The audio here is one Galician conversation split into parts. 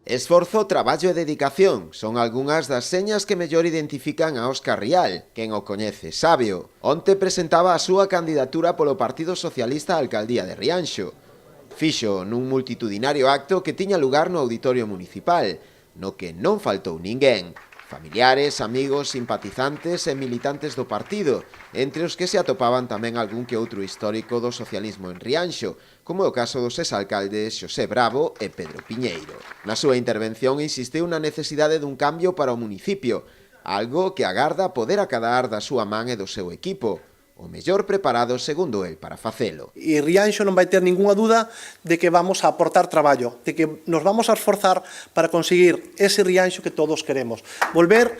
Esforzo, traballo e dedicación son algunhas das señas que mellor identifican a Óscar Rial, quen o coñece sabio. Onte presentaba a súa candidatura polo Partido Socialista á alcaldía de Rianxo. Fixo nun multitudinario acto que tiña lugar no Auditorio Municipal, no que non faltou ninguén. Familiares, amigos, simpatizantes e militantes do partido, entre os que se atopaban tamén algún que outro histórico do socialismo en Rianxo, como é o caso dos exalcaldes Xosé Bravo e Pedro Piñeiro. Na súa intervención insistiu na necesidade dun cambio para o municipio, algo que agarda poder acadar da súa man e do seu equipo, o mellor preparado, segundo el, para facelo. E Rianxo non vai ter ningunha duda de que vamos a aportar traballo, de que nos vamos a esforzar para conseguir ese Rianxo que todos queremos. Volver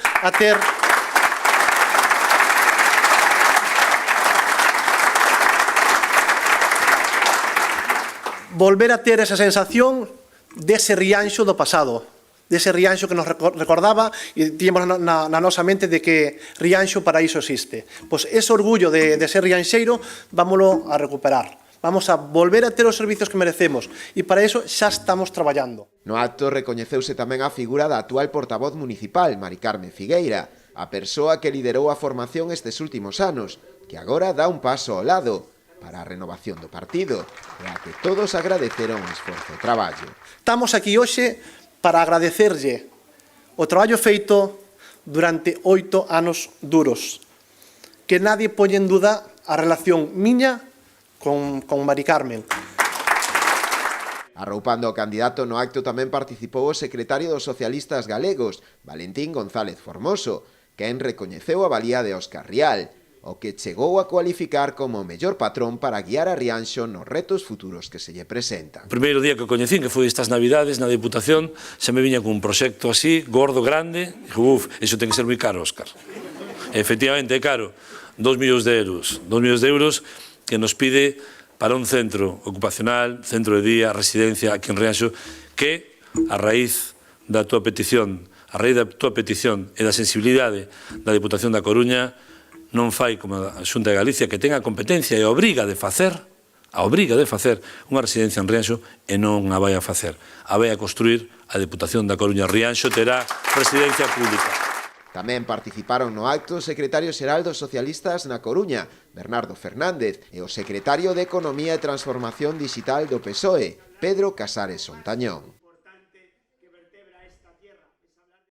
a ter esa sensación dese Rianxo do pasado, dese Rianxo que nos recordaba e tíamos na nosa mente de que Rianxo para iso existe. Pois ese orgullo de ser rianxeiro vámoslo a recuperar. Vamos a volver a ter os servizos que merecemos e para iso xa estamos traballando. No acto recoñeceuse tamén a figura da actual portavoz municipal, Mari Carme Figueira, a persoa que liderou a formación estes últimos anos, que agora dá un paso ao lado para a renovación do partido e a que todos agradeceron o esforzo e traballo. Estamos aquí hoxe para agradecerlle o traballo feito durante 8 anos duros. Que nadie poña en duda a relación miña con Mari Carmen. Arroupando o candidato no acto tamén participou o secretario dos socialistas galegos, Valentín González Formoso, quen recoñeceu a valía de Óscar Rial, o que chegou a cualificar como o mellor patrón para guiar a Rianxo nos retos futuros que se lle presentan. O primeiro día que o coñecín, que foi estas Navidades na Deputación, se me viña con un proxecto así, gordo, grande, e dixo, iso ten que ser moi caro, Óscar. Efectivamente, é caro, 2 millóns de euros. 2 millóns de euros que nos pide para un centro ocupacional, centro de día, residencia aquí en Rianxo, que a raíz da túa petición, e da sensibilidade da Deputación da Coruña, non fai como a Xunta de Galicia, que ten a competencia e a obriga de facer unha residencia en Rianxo e non a vai a facer. A vai a construir a Deputación da Coruña. Rianxo terá residencia pública. Tamén participaron no acto o secretario xeral dos socialistas na Coruña, Bernardo Fernández, e o secretario de Economía e Transformación Digital do PSOE, Pedro Casares Sontañón.